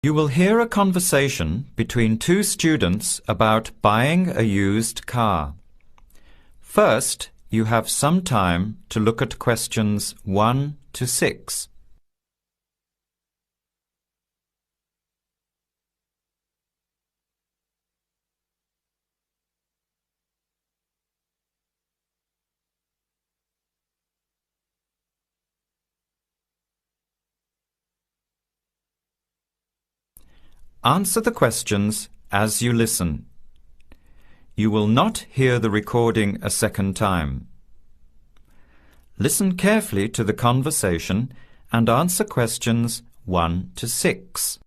You will hear a conversation between two students about buying a used car. First, you have some time to look at questions 1 to 6. Answer the questions as you listen. You will not hear the recording a second time. Listen carefully to the conversation and answer questions 1 to 6.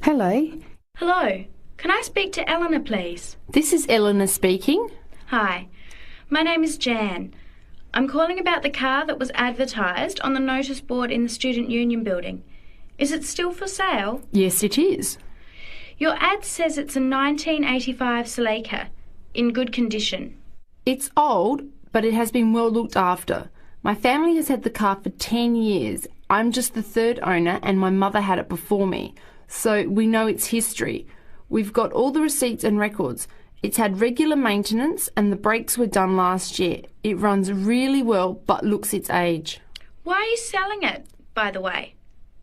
Hello. Hello. Can I speak to Eleanor, please? This is Eleanor speaking. Hi. My name is Jan. I'm calling about the car that was advertised on the notice board in the Student Union building. Is it still for sale? Yes, it is. Your ad says it's a 1985 Celica, in good condition. It's old, but it has been well looked after. My family has had the car for 10 years. I'm just the third owner and my mother had it before me, so we know its history. We've got all the receipts and records. It's had regular maintenance and the brakes were done last year. It runs really well but looks its age. Why are you selling it, by the way?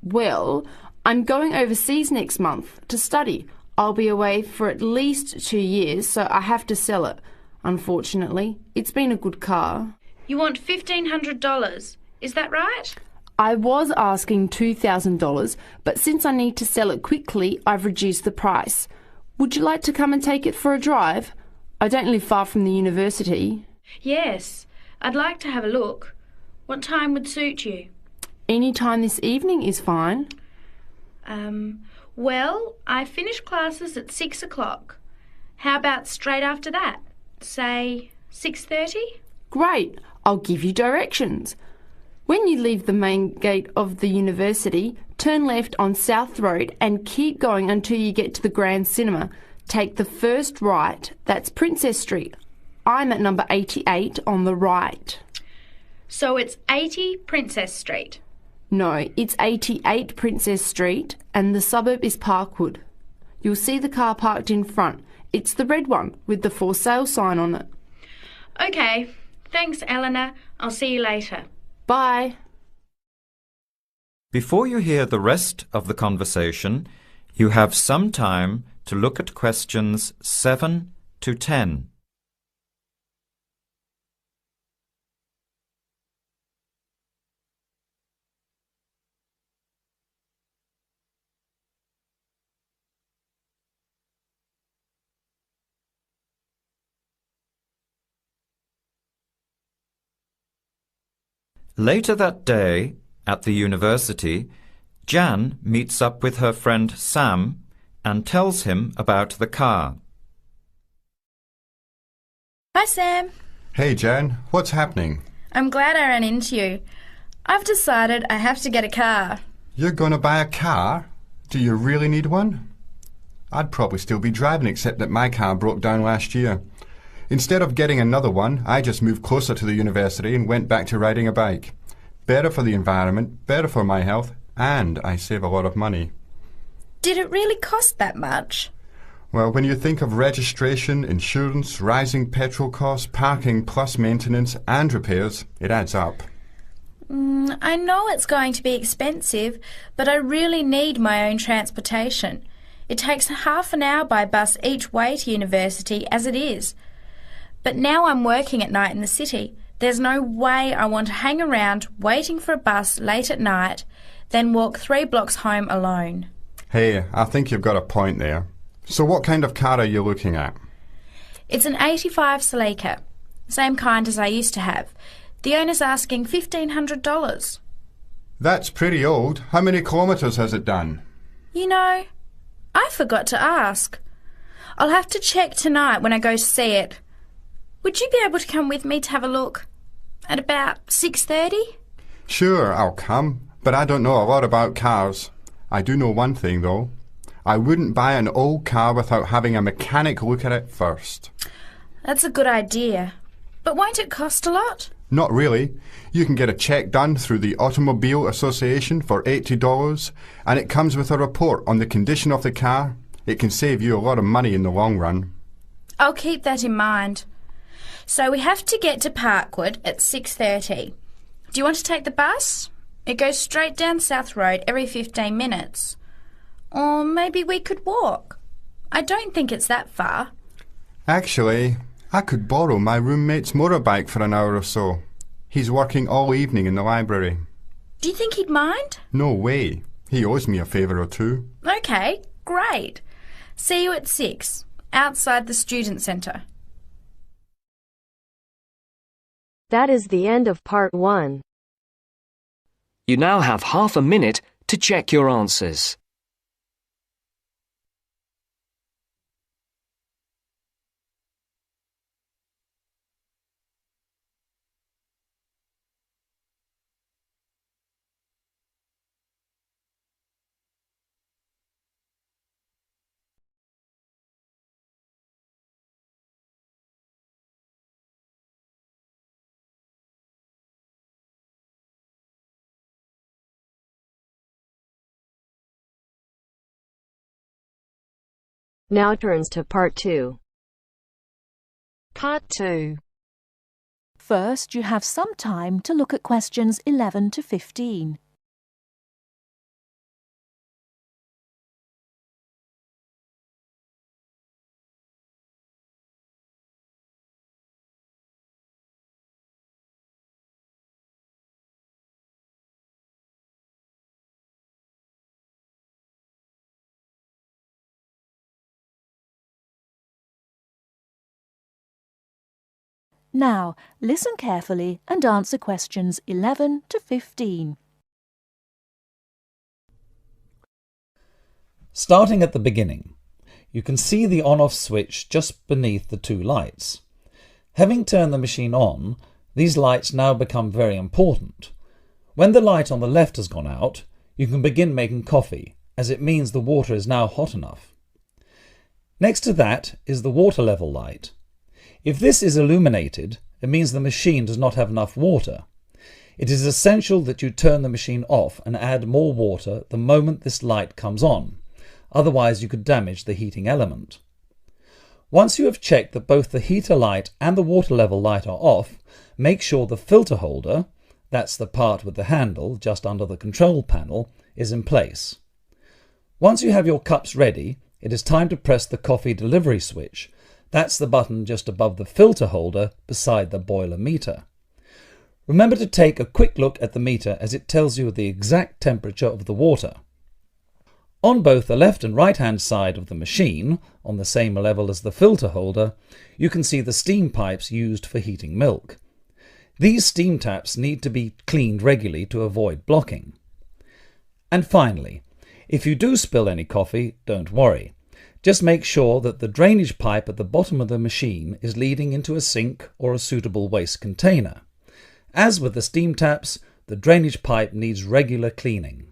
Well, I'm going overseas next month to study. I'll be away for at least 2 years, so I have to sell it. Unfortunately, it's been a good car. You want $1,500, is that right? I was asking $2,000, but since I need to sell it quickly, I've reduced the price. Would you like to come and take it for a drive? I don't live far from the university. Yes, I'd like to have a look. What time would suit you? Any time this evening is fine. Well, I finish classes at 6 o'clock. How about straight after that? Say 6:30? Great, I'll give you directions. When you leave the main gate of the university, turn left on South Road and keep going until you get to the Grand Cinema. Take the first right, that's Princess Street. I'm at number 88 on the right. So it's 80 Princess Street? No, it's 88 Princess Street and the suburb is Parkwood. You'll see the car parked in front. It's the red one with the for sale sign on it. OK, thanks Eleanor. I'll see you later. Bye. Before you hear the rest of the conversation, you have some time to look at questions 7 to 10. Later that day, at the university, Jan meets up with her friend Sam and tells him about the car. Hi, Sam. Hey, Jan. What's happening? I'm glad I ran into you. I've decided I have to get a car. You're going to buy a car? Do you really need one? I'd probably still be driving, except that my car broke down last year. Instead of getting another one, I just moved closer to the university and went back to riding a bike. Better for the environment, better for my health, and I save a lot of money. Did it really cost that much? Well, when you think of registration, insurance, rising petrol costs, parking plus maintenance and repairs, it adds up. I know it's going to be expensive, but I really need my own transportation. It takes half an hour by bus each way to university as it is. But now I'm working at night in the city. There's no way I want to hang around waiting for a bus late at night, then walk 3 blocks home alone. Hey, I think you've got a point there. So what kind of car are you looking at? It's an 85 Celica, same kind as I used to have. The owner's asking $1,500. That's pretty old. How many kilometres has it done? You know, I forgot to ask. I'll have to check tonight when I go to see it. Would you be able to come with me to have a look? At about 6:30? Sure, I'll come, but I don't know a lot about cars. I do know one thing, though. I wouldn't buy an old car without having a mechanic look at it first. That's a good idea. But won't it cost a lot? Not really. You can get a check done through the Automobile Association for $80, and it comes with a report on the condition of the car. It can save you a lot of money in the long run. I'll keep that in mind. So we have to get to Parkwood at 6:30. Do you want to take the bus? It goes straight down South Road every 15 minutes. Or maybe we could walk. I don't think it's that far. Actually, I could borrow my roommate's motorbike for an hour or so. He's working all evening in the library. Do you think he'd mind? No way. He owes me a favour or two. Okay, great. See you at 6, outside the student centre. That is the end of part 1. You now have half a minute to check your answers. Now turns to part 2. Part 2. First, you have some time to look at questions 11 to 15. Now, listen carefully and answer questions 11 to 15. Starting at the beginning, you can see the on-off switch just beneath the two lights. Having turned the machine on, these lights now become very important. When the light on the left has gone out, you can begin making coffee, as it means the water is now hot enough. Next to that is the water level light. If this is illuminated, it means the machine does not have enough water. It is essential that you turn the machine off and add more water the moment this light comes on, otherwise you could damage the heating element. Once you have checked that both the heater light and the water level light are off, make sure the filter holder, that's the part with the handle just under the control panel, is in place. Once you have your cups ready, it is time to press the coffee delivery switch. That's the button just above the filter holder beside the boiler meter. Remember to take a quick look at the meter as it tells you the exact temperature of the water. On both the left and right hand side of the machine, on the same level as the filter holder, you can see the steam pipes used for heating milk. These steam taps need to be cleaned regularly to avoid blocking. And finally, if you do spill any coffee, don't worry. Just make sure that the drainage pipe at the bottom of the machine is leading into a sink or a suitable waste container. As with the steam taps, the drainage pipe needs regular cleaning.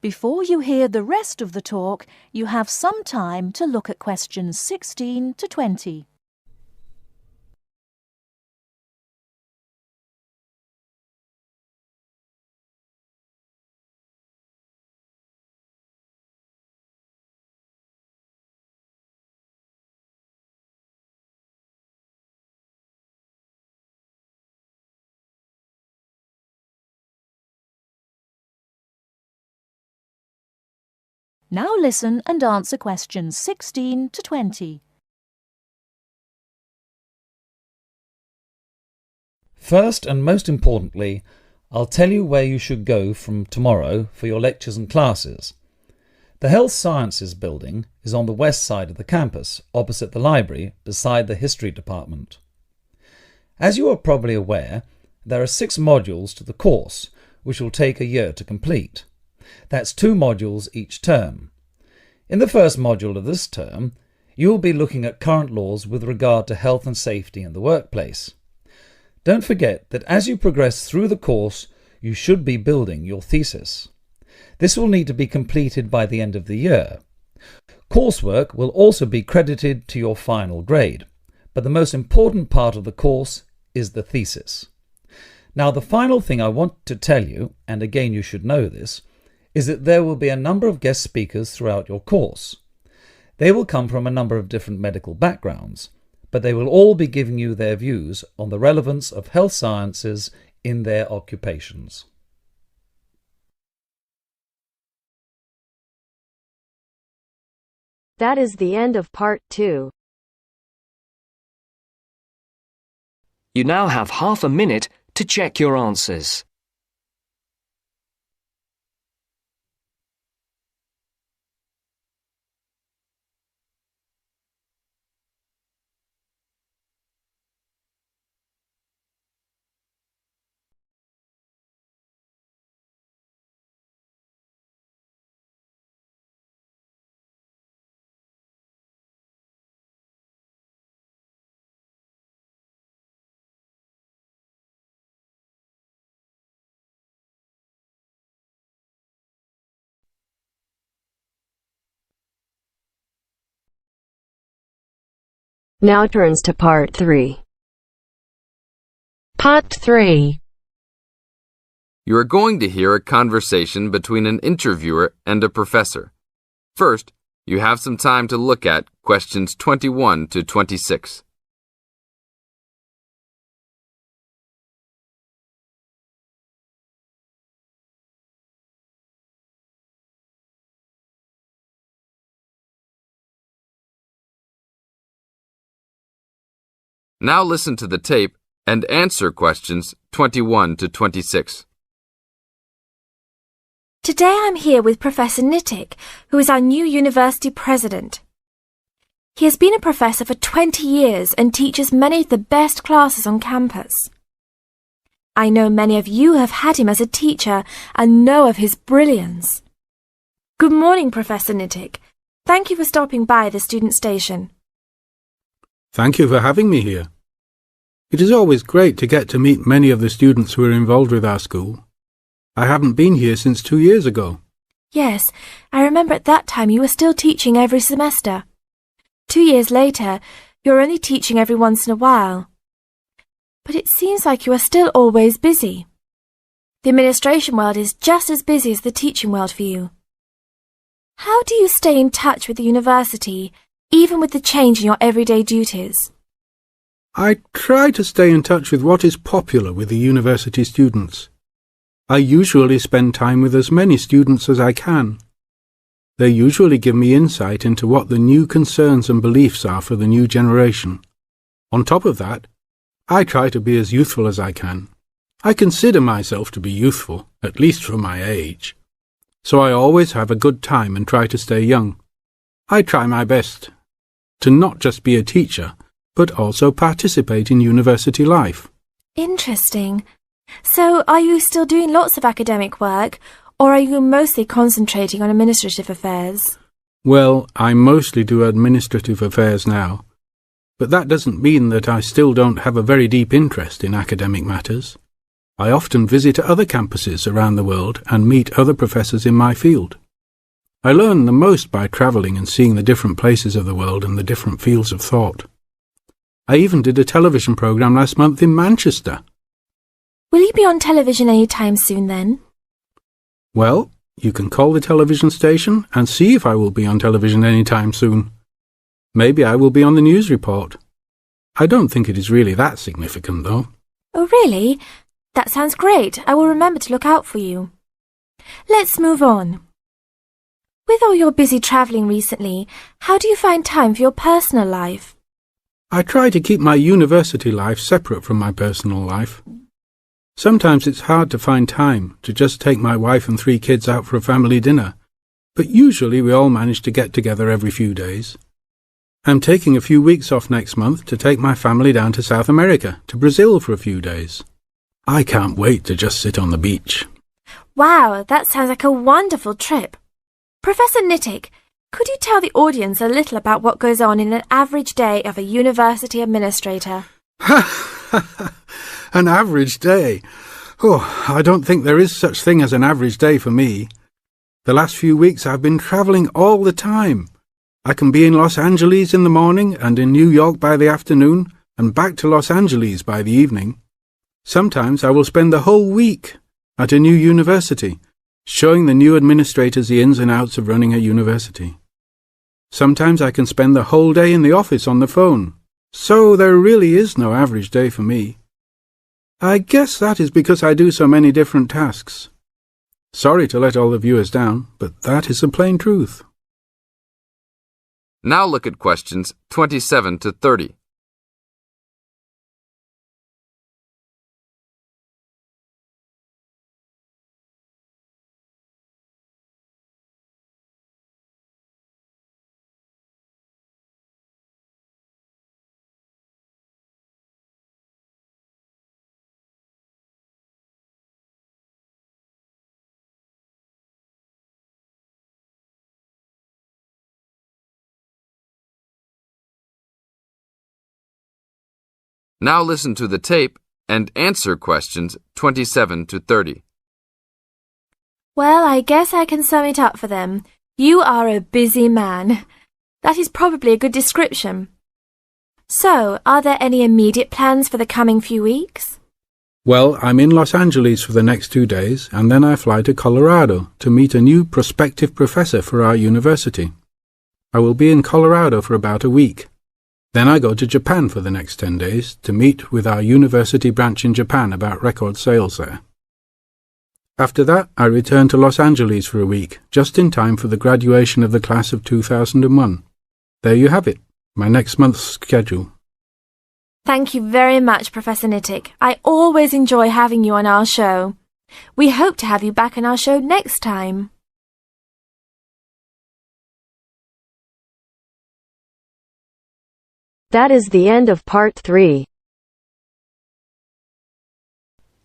Before you hear the rest of the talk, you have some time to look at questions 16 to 20. Now listen and answer questions 16 to 20. First and most importantly, I'll tell you where you should go from tomorrow for your lectures and classes. The Health Sciences building is on the west side of the campus, opposite the library, beside the History Department. As you are probably aware, there are 6 modules to the course, which will take a year to complete. That's 2 modules each term. In the first module of this term, you will be looking at current laws with regard to health and safety in the workplace. Don't forget that as you progress through the course, you should be building your thesis. This will need to be completed by the end of the year. Coursework will also be credited to your final grade, but the most important part of the course is the thesis. Now, the final thing I want to tell you, and again you should know this, is that there will be a number of guest speakers throughout your course. They will come from a number of different medical backgrounds, but they will all be giving you their views on the relevance of health sciences in their occupations. That is the end of part 2. You now have half a minute to check your answers. Now turns to part 3. Part 3. You are going to hear a conversation between an interviewer and a professor. First, you have some time to look at questions 21 to 26. Now listen to the tape and answer questions 21 to 26. Today I'm here with Professor Nittick, who is our new university president. He has been a professor for 20 years and teaches many of the best classes on campus. I know many of you have had him as a teacher and know of his brilliance. Good morning, Professor Nittick. Thank you for stopping by the student station. Thank you for having me here. It is always great to get to meet many of the students who are involved with our school. I haven't been here since 2 years ago. Yes, I remember at that time you were still teaching every semester. 2 years later, you're only teaching every once in a while. But it seems like you are still always busy. The administration world is just as busy as the teaching world for you. How do you stay in touch with the university, even with the change in your everyday duties? I try to stay in touch with what is popular with the university students. I usually spend time with as many students as I can. They usually give me insight into what the new concerns and beliefs are for the new generation. On top of that, I try to be as youthful as I can. I consider myself to be youthful, at least for my age. So I always have a good time and try to stay young. I try my best to not just be a teacher, but also participate in university life. Interesting. So are you still doing lots of academic work, or are you mostly concentrating on administrative affairs? Well, I mostly do administrative affairs now, but that doesn't mean that I still don't have a very deep interest in academic matters. I often visit other campuses around the world and meet other professors in my field. I learn the most by travelling and seeing the different places of the world and the different fields of thought. I even did a television programme last month in Manchester. Will you be on television any time soon then? Well, you can call the television station and see if I will be on television any time soon. Maybe I will be on the news report. I don't think it is really that significant, though. Oh, really? That sounds great. I will remember to look out for you. Let's move on. With all your busy travelling recently, how do you find time for your personal life? I try to keep my university life separate from my personal life. Sometimes it's hard to find time to just take my wife and 3 kids out for a family dinner, but usually we all manage to get together every few days. I'm taking a few weeks off next month to take my family down to South America, to Brazil for a few days. I can't wait to just sit on the beach. Wow, that sounds like a wonderful trip. Professor Nittick, could you tell the audience a little about what goes on in an average day of a university administrator? An average day? Oh, I don't think there is such thing as an average day for me. The last few weeks I've been travelling all the time. I can be in Los Angeles in the morning and in New York by the afternoon and back to Los Angeles by the evening. Sometimes I will spend the whole week at a new university, showing the new administrators the ins and outs of running a university. Sometimes I can spend the whole day in the office on the phone, so there really is no average day for me. I guess that is because I do so many different tasks. Sorry to let all the viewers down, but that is the plain truth. Now look at questions 27 to 30. Now listen to the tape and answer questions 27 to 30. Well, I guess I can sum it up for them. You are a busy man. That is probably a good description. So, are there any immediate plans for the coming few weeks? Well, I'm in Los Angeles for the next 2 days, and then I fly to Colorado to meet a new prospective professor for our university. I will be in Colorado for about a week. Then I go to Japan for the next 10 days to meet with our university branch in Japan about record sales there. After that, I return to Los Angeles for a week, just in time for the graduation of the class of 2001. There you have it, my next month's schedule. Thank you very much, Professor Nittick. I always enjoy having you on our show. We hope to have you back on our show next time. That is the end of part 3.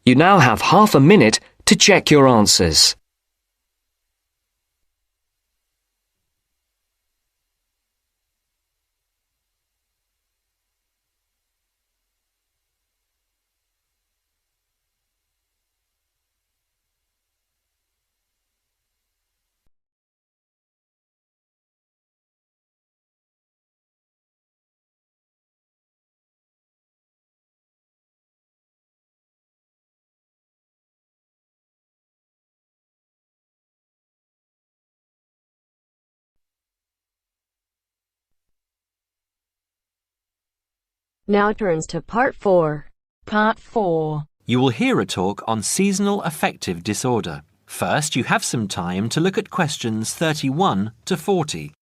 You now have half a minute to check your answers. Now turns to part 4. Part 4. You will hear a talk on seasonal affective disorder. First, you have some time to look at questions 31 to 40.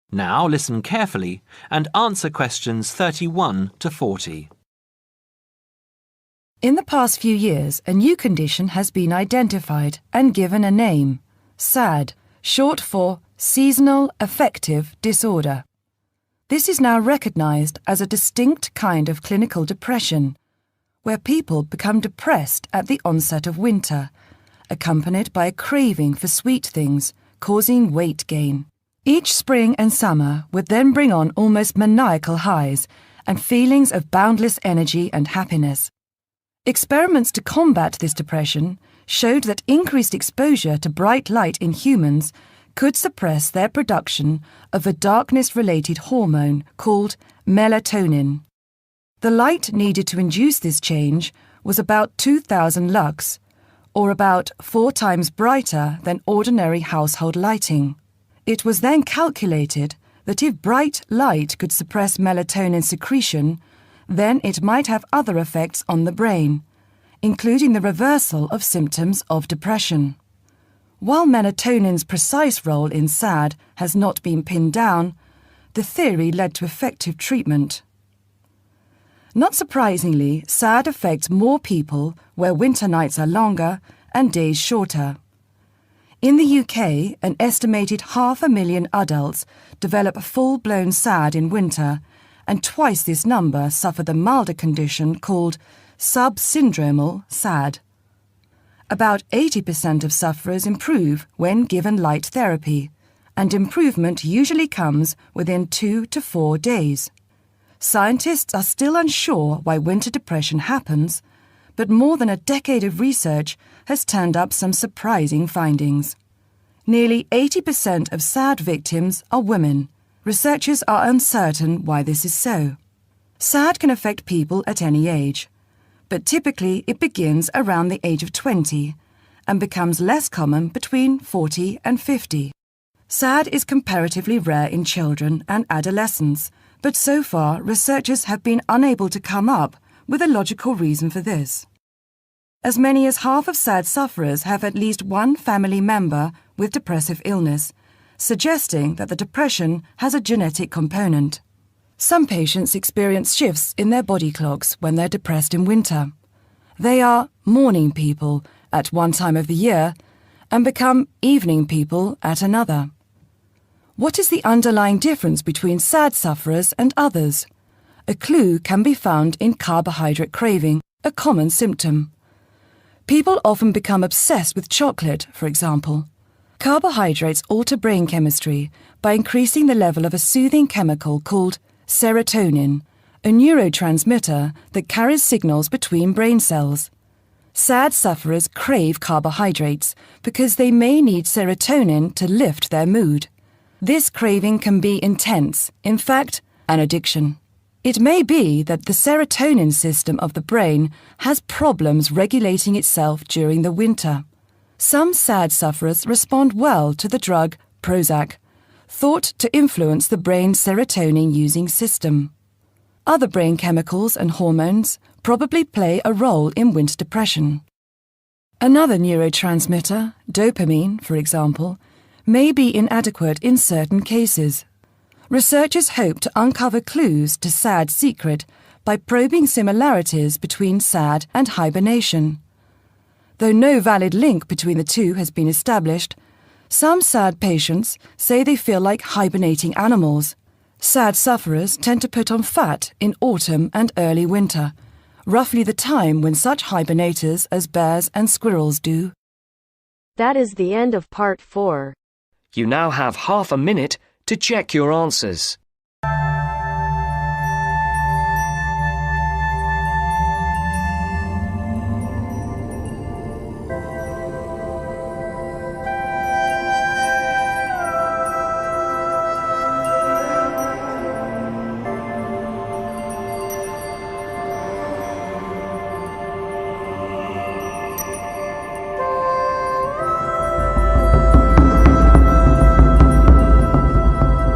Now listen carefully and answer questions 31 to 40. In the past few years, a new condition has been identified and given a name, SAD, short for Seasonal Affective Disorder. This is now recognized as a distinct kind of clinical depression, where people become depressed at the onset of winter, accompanied by a craving for sweet things, causing weight gain. Each spring and summer would then bring on almost maniacal highs and feelings of boundless energy and happiness. Experiments to combat this depression showed that increased exposure to bright light in humans could suppress their production of a darkness-related hormone called melatonin. The light needed to induce this change was about 2,000 lux, or about 4 times brighter than ordinary household lighting. It was then calculated that if bright light could suppress melatonin secretion, then it might have other effects on the brain, including the reversal of symptoms of depression. While melatonin's precise role in SAD has not been pinned down, the theory led to effective treatment. Not surprisingly, SAD affects more people where winter nights are longer and days shorter. In the UK, an estimated 500,000 adults develop full-blown SAD in winter, and twice this number suffer the milder condition called subsyndromal SAD. About 80% of sufferers improve when given light therapy, and improvement usually comes within 2 to 4 days. Scientists are still unsure why winter depression happens, but more than a decade of research has turned up some surprising findings. Nearly 80% of SAD victims are women. Researchers are uncertain why this is so. SAD can affect people at any age, but typically it begins around the age of 20 and becomes less common between 40 and 50. SAD is comparatively rare in children and adolescents, but so far researchers have been unable to come up with a logical reason for this. As many as half of SAD sufferers have at least one family member with depressive illness, suggesting that the depression has a genetic component. Some patients experience shifts in their body clocks when they're depressed in winter. They are morning people at one time of the year and become evening people at another. What is the underlying difference between SAD sufferers and others? A clue can be found in carbohydrate craving, a common symptom. People often become obsessed with chocolate, for example. Carbohydrates alter brain chemistry by increasing the level of a soothing chemical called serotonin, a neurotransmitter that carries signals between brain cells. SAD sufferers crave carbohydrates because they may need serotonin to lift their mood. This craving can be intense, in fact, an addiction. It may be that the serotonin system of the brain has problems regulating itself during the winter. Some SAD sufferers respond well to the drug Prozac, thought to influence the brain's serotonin-using system. Other brain chemicals and hormones probably play a role in winter depression. Another neurotransmitter, dopamine, for example, may be inadequate in certain cases. Researchers hope to uncover clues to SAD's secret by probing similarities between SAD and hibernation. Though no valid link between the two has been established, some SAD patients say they feel like hibernating animals. SAD sufferers tend to put on fat in autumn and early winter, roughly the time when such hibernators as bears and squirrels do. That is the end of part 4. You now have half a minute to check your answers.